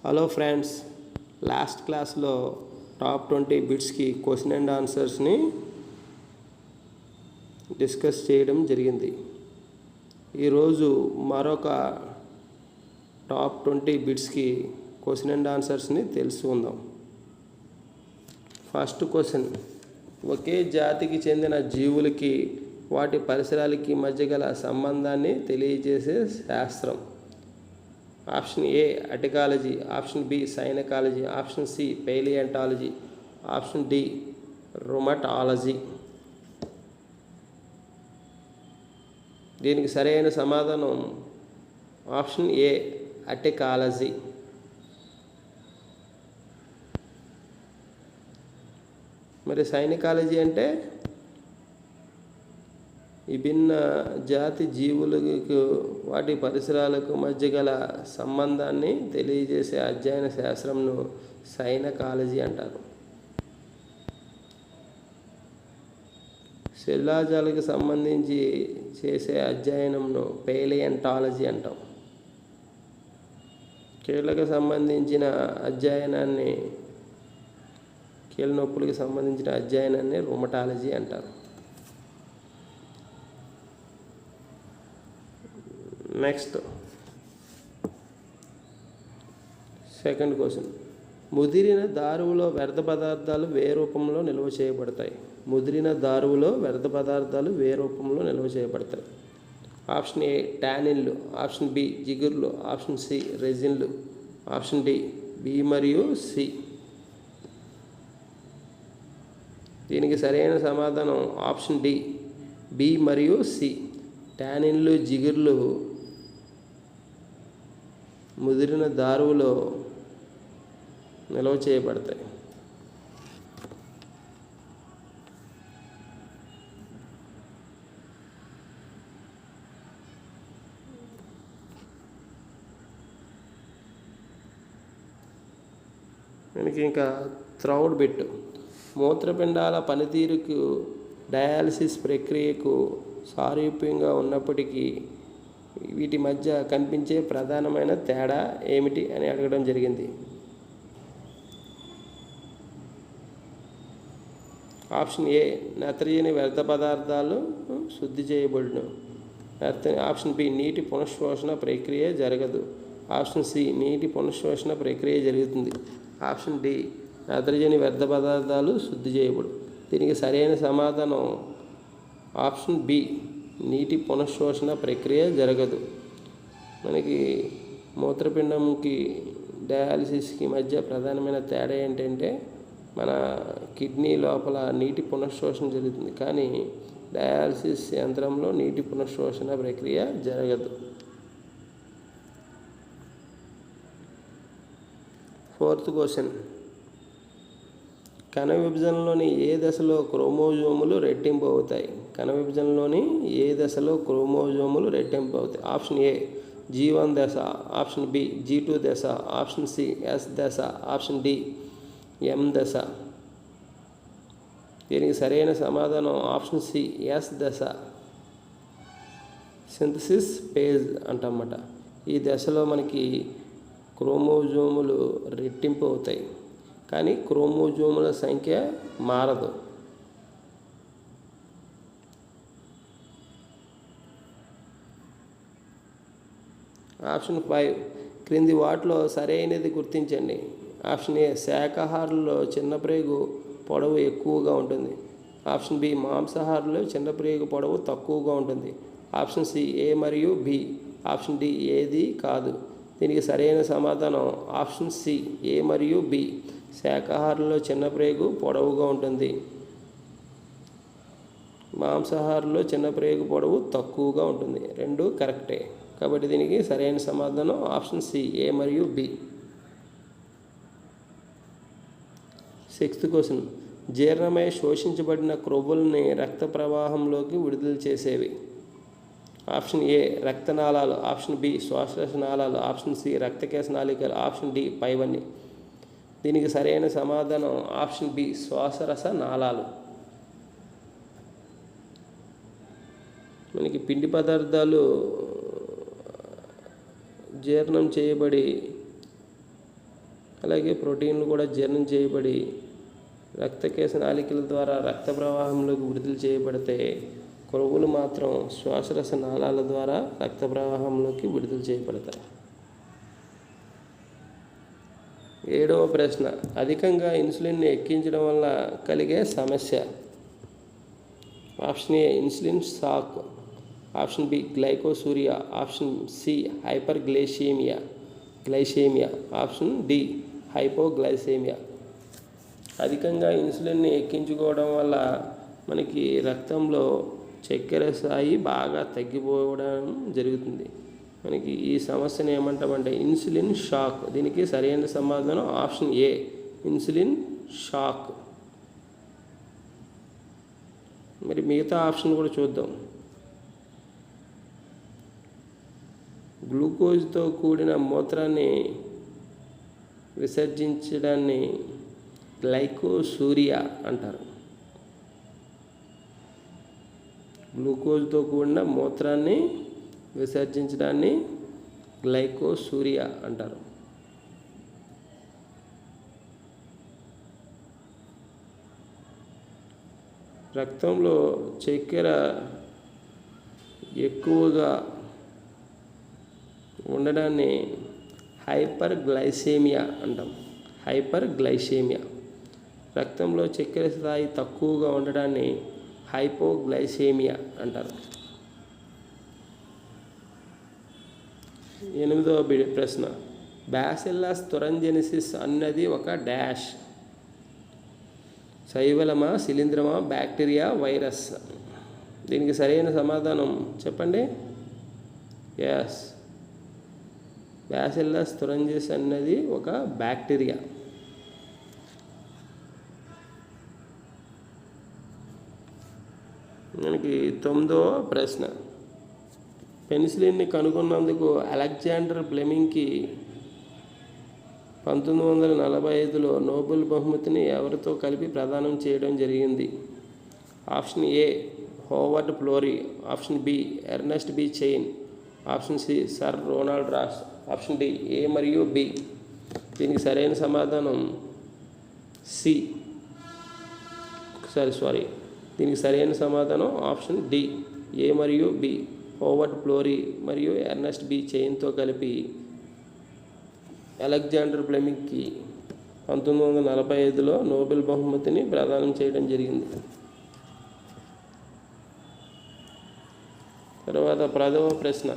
Hello friends, last క్లాస్లో top 20 బిట్స్కి question and ఆన్సర్స్ని discuss చేయడం జరిగింది. ఈరోజు మరొక టాప్ 20 బిట్స్కి క్వశ్చన్ అండ్ ఆన్సర్స్ని తెలుసుకుందాం. ఫస్ట్ క్వశ్చన్, ఒకే జాతికి చెందిన జీవులకి వాటి పరిసరాలకి మధ్య గల సంబంధాన్ని తెలియజేసే శాస్త్రం. Option A autecology, option B synecology, option C palaeontology, option D rheumatology. దీనికి సరైన సమాధానం ఆప్షన్ ఏ అటికాలజీ. మరి సైనికాలజీ అంటే విభిన్న జాతి జీవులకు వాటి పరిసరాలకు మధ్య గల సంబంధాన్ని తెలియజేసే అధ్యయన శాస్త్రంను సైనకాలజీ అంటారు. శిలాజాలకు సంబంధించి చేసే అధ్యయనంను పేలియంటాలజీ అంటాం. కీళ్ళకు సంబంధించిన అధ్యయనాన్ని కీళ్ళ నొప్పులకు సంబంధించిన అధ్యయనాన్ని రుమటాలజీ అంటారు. నెక్స్ట్ సెకండ్ క్వశ్చన్, ముదిరిన దారువులో వ్యర్థ పదార్థాలు ఏ రూపంలో నిల్వ చేయబడతాయి? ముదిరిన దారువులో వ్యర్థ పదార్థాలు ఏ రూపంలో నిల్వ చేయబడతాయి? ఆప్షన్ ఏ టానిన్లు, ఆప్షన్ బి జిగుర్లు, ఆప్షన్ సి రెజిన్లు, ఆప్షన్ డి బి మరియు సి. దీనికి సరైన సమాధానం ఆప్షన్ డి బి మరియు సి. టానిన్లు, జిగుర్లు ముదిరిన దారువులో నిల్వ చేయబడతాయి. మనకి ఇంకా థర్డ్ బిట్, మూత్రపిండాల పనితీరుకు డయాలసిస్ ప్రక్రియకు సారూప్యంగా ఉన్నప్పటికీ వీటి మధ్య కనిపించే ప్రధానమైన తేడా ఏమిటి అని అడగడం జరిగింది. ఆప్షన్ ఏ నత్రజని వ్యర్థ పదార్థాలు శుద్ధి చేయబడును. ఆప్షన్ బి నీటి పునఃశోషణ ప్రక్రియ జరగదు. ఆప్షన్ సి నీటి పునఃశోషణ ప్రక్రియ జరుగుతుంది. ఆప్షన్ డి నత్రజని వ్యర్థ పదార్థాలు శుద్ధి చేయబడు. దీనికి సరైన సమాధానం ఆప్షన్ బి నీటి పునఃశోషణ ప్రక్రియ జరగదు. మనకి మూత్రపిండంకి డయాలసిస్కి మధ్య ప్రధానమైన తేడా ఏంటంటే మన కిడ్నీ లోపల నీటి పునఃశోషణ జరుగుతుంది, కానీ డయాలసిస్ యంత్రంలో నీటి పునఃశోషణ ప్రక్రియ జరగదు. ఫోర్త్ క్వశ్చన్, కణ విభజనలోని ఏ దశలో క్రోమోజోములు రెట్టింపు అవుతాయి? కణ విభజనలోని ఏ దశలో క్రోమోజోములు రెట్టింపు అవుతాయి? ఆప్షన్ ఏ G1 దశ, ఆప్షన్ బి G2 దశ, ఆప్షన్ సి S దశ, ఆప్షన్ డి M దశ. దీనికి సరైన సమాధానం ఆప్షన్ సి S దశ. సింథసిస్ ఫేజ్ అంటమాట. ఈ దశలో మనకి క్రోమోజోములు రెట్టింపు అవుతాయి, కానీ క్రోమోజోముల సంఖ్య మారదు. ఆప్షన్ 5, క్రింది వాటిలో సరైనది గుర్తించండి. ఆప్షన్ ఏ శాకాహారుల్లో చిన్న ప్రేగు పొడవు ఎక్కువగా ఉంటుంది. ఆప్షన్ బి మాంసాహారుల్లో చిన్న ప్రేగు పొడవు తక్కువగా ఉంటుంది. ఆప్షన్ సి ఏ మరియు బి. ఆప్షన్ డి ఏది కాదు. దీనికి సరైన సమాధానం ఆప్షన్ సి ఏ మరియు బి. శాకాహారుల్లో చిన్న ప్రేగు పొడవుగా ఉంటుంది, మాంసాహారుల్లో చిన్న ప్రేగు పొడవు తక్కువగా ఉంటుంది. రెండు కరెక్టే, కాబట్టి దీనికి సరైన సమాధానం ఆప్షన్ సి ఏ మరియు బి. సిక్స్త్ క్వశ్చన్, జీర్ణమై శోషించబడిన క్రొవ్వుల్ని రక్త ప్రవాహంలోకి విడుదల చేసేవి. ఆప్షన్ ఏ రక్తనాళాలు, ఆప్షన్ బి శ్వాసరస నాళాలు, ఆప్షన్ సి రక్తకేశ నాళికలు, ఆప్షన్ డి పైవన్నీ. దీనికి సరైన సమాధానం ఆప్షన్ బి శ్వాసరస నాళాలు. మనకి పిండి పదార్థాలు జీర్ణం చేయబడి అలాగే ప్రోటీన్లు కూడా జీర్ణం చేయబడి రక్తకేశ నాళికల ద్వారా రక్త ప్రవాహంలోకి విడుదల చేయబడితే కొవ్వులు మాత్రం శ్వాసరస నాళాల ద్వారా రక్త ప్రవాహంలోకి విడుదల చేయబడతాయి. 7వ ప్రశ్న, అధికంగా ఇన్సులిన్ని ఎక్కించడం వల్ల కలిగే సమస్య. Option A insulin shock, option B glycosuria, option C hyperglycaemia, option D hypoglycaemia. అధికంగా ఇన్సులిన్ని ఎక్కించుకోవడం వల్ల మనకి రక్తంలో చక్కెర స్థాయి బాగా తగ్గిపోవడం జరుగుతుంది. మనకి ఈ సమస్యను ఏమంటామంటే ఇన్సులిన్ షాక్. దీనికి సరైన సమాధానం ఆప్షన్ ఏ ఇన్సులిన్ షాక్. మరి మిగతా ఆప్షన్ కూడా చూద్దాం. గ్లూకోజ్తో కూడిన మూత్రాన్ని విసర్జించడాన్ని గ్లైకోసూరియా అంటారు. గ్లూకోజ్తో కూడిన మూత్రాన్ని విసర్జించడాన్ని గ్లైకోసూరియా అంటారు. రక్తంలో చక్కెర ఎక్కువగా ఉండడాన్ని హైపర్గ్లైసీమియా అంటాం. హైపర్గ్లైసీమియా. రక్తంలో చక్కెర స్థాయి తక్కువగా ఉండడాన్ని హైపోగ్లైసీమియా అంటారు. 8వ ప్రశ్న, బ్యాసిల్లస్ తురింజిన్సిస్ అన్నది ఒక డాష్. శైవలమా, శిలీంధ్రమా, బ్యాక్టీరియా, వైరస్. దీనికి సరైన సమాధానం చెప్పండి. ఎస్, బ్యాసిల్లస్ తురింజిన్సిస్ అన్నది ఒక బ్యాక్టీరియా. మనకి 9వ ప్రశ్న, పెనిసిలిన్ని కనుగొన్నందుకు అలెగ్జాండర్ ఫ్లెమింగ్కి 1945లో నోబెల్ బహుమతిని ఎవరితో కలిపి ప్రదానం చేయడం జరిగింది. Option A Howard Florey, option B Ernest B Chain, option C sir Ronald Ross, option D A మరియు బి. దీనికి సరైన సమాధానం సి. దీనికి సరైన సమాధానం ఆప్షన్ డి ఏ మరియు బి. హోవర్డ్ ఫ్లోరీ మరియు ఎర్నెస్ట్ బి చైన్తో కలిపి అలెగ్జాండర్ ఫ్లెమింగ్కి 1945లో నోబెల్ బహుమతిని ప్రదానం చేయడం జరిగింది. తర్వాత 10వ ప్రశ్న,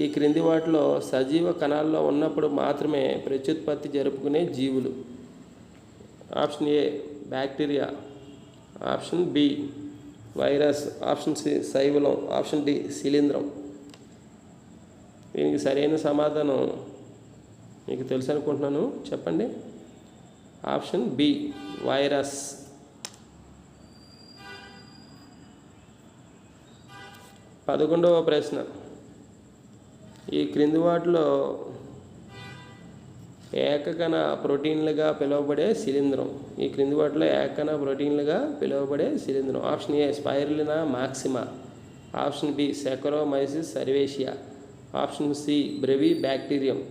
ఈ క్రింది వాటిలో సజీవ కణాల్లో ఉన్నప్పుడు మాత్రమే ప్రత్యుత్పత్తి జరుపుకునే జీవులు. Option A bacteria, option B virus, option C శైవలం, ఆప్షన్ డి శిలీంధ్రం. దీనికి సరైన సమాధానం మీకు తెలుసు అనుకుంటున్నాను, చెప్పండి. Option B virus. 11వ ప్రశ్న, ఈ క్రింది వాటిలో ఏకకణ ప్రోటీన్లుగా పిలువబడే శిలీంధ్రం. ఈ క్రింది వాటిలో ఏకకణ ప్రోటీన్లుగా పిలువబడే శిలీంధ్రం. Option A spirulina maxima, option B saccharomyces cerevisiae, option C brevibacterium,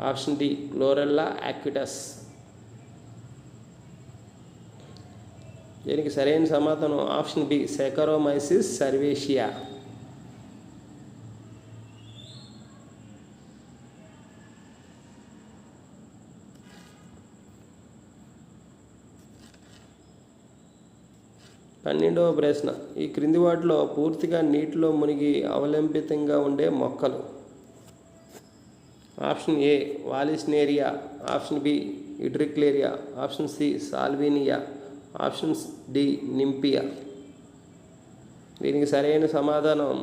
option D chlorella aquatus. దీనికి సరైన సమాధానం ఆప్షన్ బి సాకరోమైసిస్ సర్వేషియా. పన్నెండవ ప్రశ్న, ఈ క్రింది వాటిలో పూర్తిగా నీటిలో మునిగి అవలంబితంగా ఉండే మొక్కలు. Option A vallisneria, option B utricularia, option C salvinia, option D nymphaea. దీనికి సరైన సమాధానం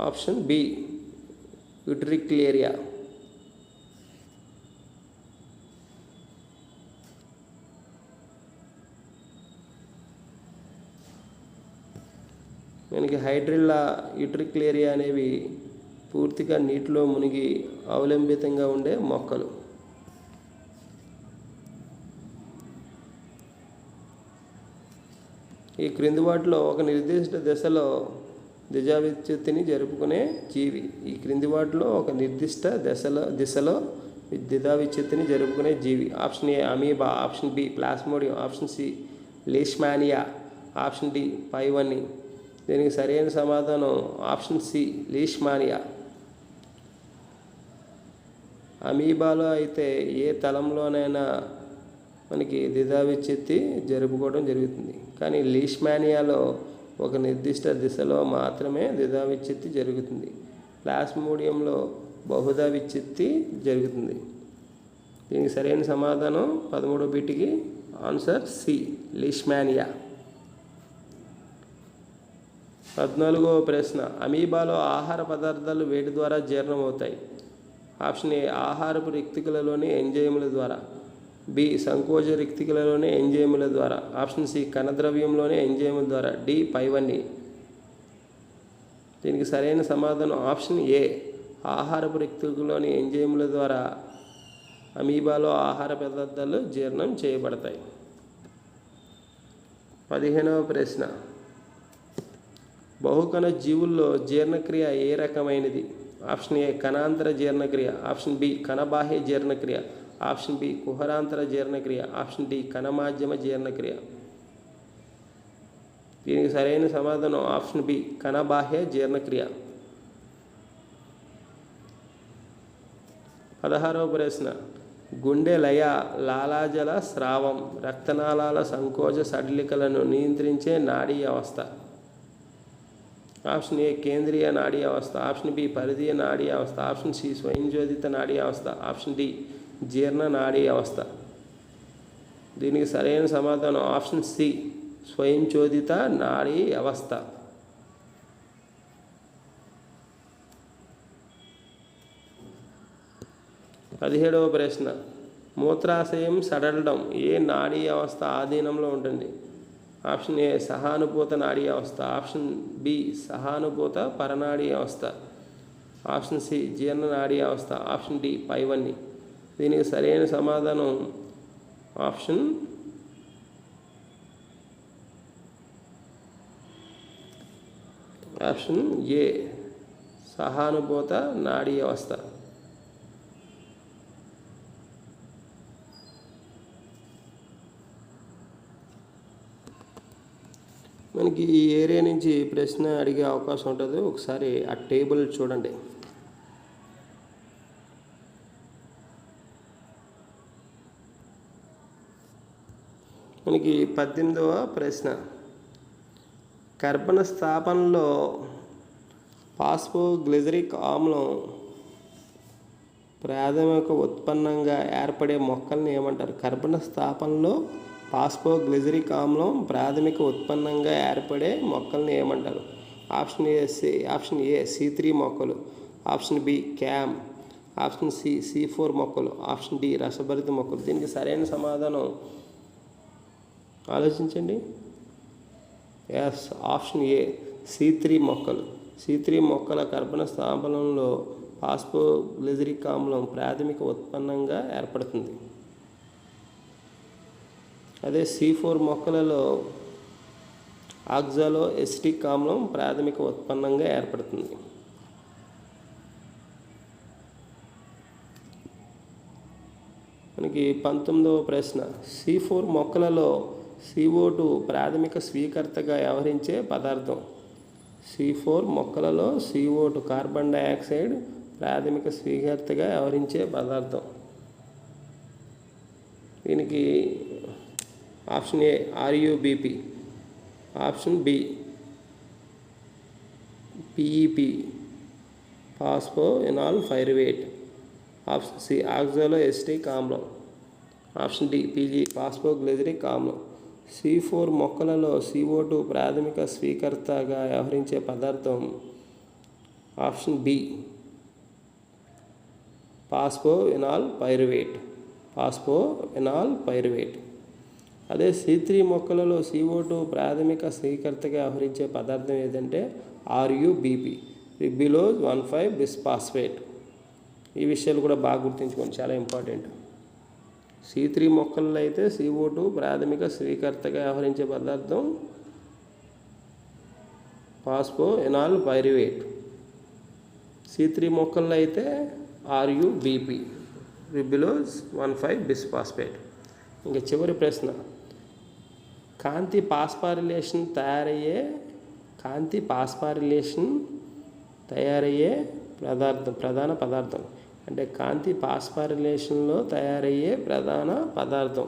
ఆప్షన్ బి ఇడ్రిక్లేరియా. మనకి హైడ్రిల్లా, యూట్రిక్లేరియా అనేవి పూర్తిగా నీటిలో మునిగి అవలంబితంగా ఉండే మొక్కలు. ఈ క్రింది వాటిలో ఒక నిర్దిష్ట దశలో ద్విజా విచ్ఛిత్తిని జరుపుకునే జీవి. ఈ క్రింది వాటిలో ఒక నిర్దిష్ట దిశలో ద్విజా విచ్ఛిత్తిని జరుపుకునే జీవి. Option A amoeba, option B plasmodium, option C leishmania, option D పైవన్నీ. దీనికి సరైన సమాధానం ఆప్షన్ సి లీష్మానియా. అమీబాలో అయితే ఏ తలంలోనైనా మనకి ద్విజా విచ్ఛిత్తి జరుపుకోవడం జరుగుతుంది. కానీ లీష్మానియాలో ఒక నిర్దిష్ట దిశలో మాత్రమే ద్విజా విచ్ఛిత్తి జరుగుతుంది. ప్లాస్మోడియంలో బహుదా విచ్ఛిత్తి జరుగుతుంది. దీనికి సరైన సమాధానం 13వ బిట్కి ఆన్సర్ సి లీష్మానియా. 14వ ప్రశ్న, అమీబాలో ఆహార పదార్థాలు వేటి ద్వారా జీర్ణమవుతాయి? ఆప్షన్ ఏ ఆహారపు రిక్తికలలోని ఎంజైముల ద్వారా, బి సంకోచ రిక్తికలలోని ఎంజైముల ద్వారా, ఆప్షన్ సి కణద్రవ్యంలోని ఎంజైముల ద్వారా, డి పైవన్నీ. దీనికి సరైన సమాధానం ఆప్షన్ ఏ ఆహారపు రిక్తికలోని ఎంజైముల ద్వారా అమీబాలో ఆహార పదార్థాలు జీర్ణం చేయబడతాయి. 15వ ప్రశ్న, బహుకణ జీవుల్లో జీర్ణక్రియ ఏ రకమైనది? ఆప్షన్ ఏ కణాంతర జీర్ణక్రియ, ఆప్షన్ బి కణబాహ్య జీర్ణక్రియ, ఆప్షన్ బి కుహరాంతర జీర్ణక్రియ, ఆప్షన్ డి కణమాధ్యమ జీర్ణక్రియ. దీనికి సరైన సమాధానం ఆప్షన్ బి కణబాహ్య జీర్ణక్రియ. 16వ ప్రశ్న, గుండె లయ, లాలాజల స్రావం, రక్తనాళాల సంకోచ సడలికలను నియంత్రించే నాడీ వ్యవస్థ. ఆప్షన్ ఏ కేంద్రీయ నాడీ వ్యవస్థ, ఆప్షన్ బి పరిధీయ నాడీ వ్యవస్థ, ఆప్షన్ సి స్వయంచోదిత నాడీ వ్యవస్థ, ఆప్షన్ డి జీర్ణ నాడీ వ్యవస్థ. దీనికి సరైన సమాధానం ఆప్షన్ సి స్వయంచోదిత నాడీ వ్యవస్థ. 17వ ప్రశ్న, మూత్రాశయం సడలడం ఏ నాడీ వ్యవస్థ ఆధీనంలో ఉంటుంది? ఆప్షన్ ఏ సహానుభూత నాడీ వ్యవస్థ, ఆప్షన్ బి సహానుభూత పరనాడీ వ్యవస్థ, ఆప్షన్ సి జీర్ణ నాడీ వ్యవస్థ, ఆప్షన్ డి పైవన్నీ. దీనికి సరైన సమాధానం ఆప్షన్ ఏ సహానుభూత నాడీ వ్యవస్థ. మనకి ఈ ఏరియా నుంచి ప్రశ్న అడిగే అవకాశం ఉంటుంది. ఒకసారి ఆ టేబుల్ చూడండి. మనకి 18వ ప్రశ్న, కర్బన స్థాపనలో ఫాస్ఫోగ్లిజరిక్ ఆమ్లం ప్రాథమిక ఉత్పన్నంగా ఏర్పడే మొక్కల్ని ఏమంటారు? కర్బన స్థాపనలో ఫాస్ఫోగ్లిజరిక్ ఆమ్లం ప్రాథమిక ఉత్పన్నంగా ఏర్పడే మొక్కల్ని ఏమంటారు? ఆప్షన్ ఏ C3 మొక్కలు, option B CAM, option C C4 మొక్కలు, ఆప్షన్ డి రసభరిత మొక్కలు. దీనికి సరైన సమాధానం ఆలోచించండి. ఎస్, ఆప్షన్ ఏ C3 మొక్కలు. C3 మొక్కల కర్బన స్థాపనంలో ఫాస్ఫోగ్లిజరిక్ ఆమ్లం ప్రాథమిక ఉత్పన్నంగా ఏర్పడుతుంది. అదే C4 మొక్కలలో ఆక్సాలో ఎసిటిక్ ఆమ్లం ప్రాథమిక ఉత్పన్నంగా ఏర్పడుతుంది. మనకి 19వ ప్రశ్న, C4 మొక్కలలో CO2 ప్రాథమిక స్వీకర్తగా వ్యవహరించే పదార్థం. C4 మొక్కలలో CO2 కార్బన్ డయాక్సైడ్ ప్రాథమిక స్వీకర్తగా వ్యవహరించే పదార్థం. దీనికి option A RUBP, option B PEP phosphoenol pyruvate, option C oxalo acetic ఆమ్లం, ఆప్షన్ డి PG ఫాస్ఫోగ్లిజరిక్ ఆమ్లం. C4 మొక్కలలో CO2 ప్రాథమిక స్వీకర్తగా వ్యవహరించే పదార్థం ఆప్షన్ బి ఫాస్ఫోఇనాల్ పైరువేట్. అదే C3 మొక్కలలో CO2 ప్రాథమిక స్వీకర్తగా వ్యవహరించే పదార్థం ఏదంటే RUBP రిబిలోజ్ 1,5 బిస్ఫాస్ఫేట్. ఈ విషయాలు కూడా బాగా గుర్తుంచుకోండి, చాలా ఇంపార్టెంట్. C3 మొక్కల్లో అయితే CO2 ప్రాథమిక స్వీకర్తగా వ్యవహరించే పదార్థం ఫాస్ఫోఎనాల్ పైరువేట్. C3 మొక్కల్లో అయితే RuBP, రిబులోజ్ 1,5 బిస్ఫాస్ఫేట్. ఇంకా చివరి ప్రశ్న, కాంతి పాస్ఫారిలేషన్ తయారయ్యే ప్రధాన పదార్థం. అంటే కాంతి పాస్ఫారిలేషన్లో తయారయ్యే ప్రధాన పదార్థం.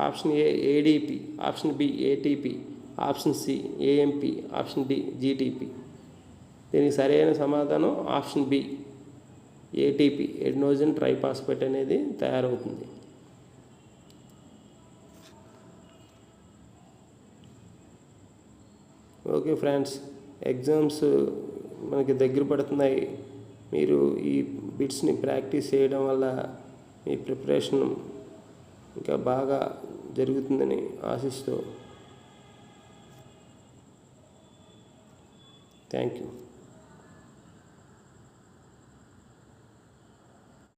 Option A ADP, option B ATP, option C AMP, option D GTP. దీనికి సరైన సమాధానం option B ATP, adenosine triphosphate అనేది తయారవుతుంది. ఓకే ఫ్రెండ్స్, ఎగ్జామ్స్ మనకి దగ్గర పడుతున్నాయి. మీరు ఈ బిట్స్ని ప్రాక్టీస్ చేయడం వల్ల మీ ప్రిపరేషన్ ఇంకా బాగా జరుగుతుందని ఆశిస్తూ థ్యాంక్ యూ.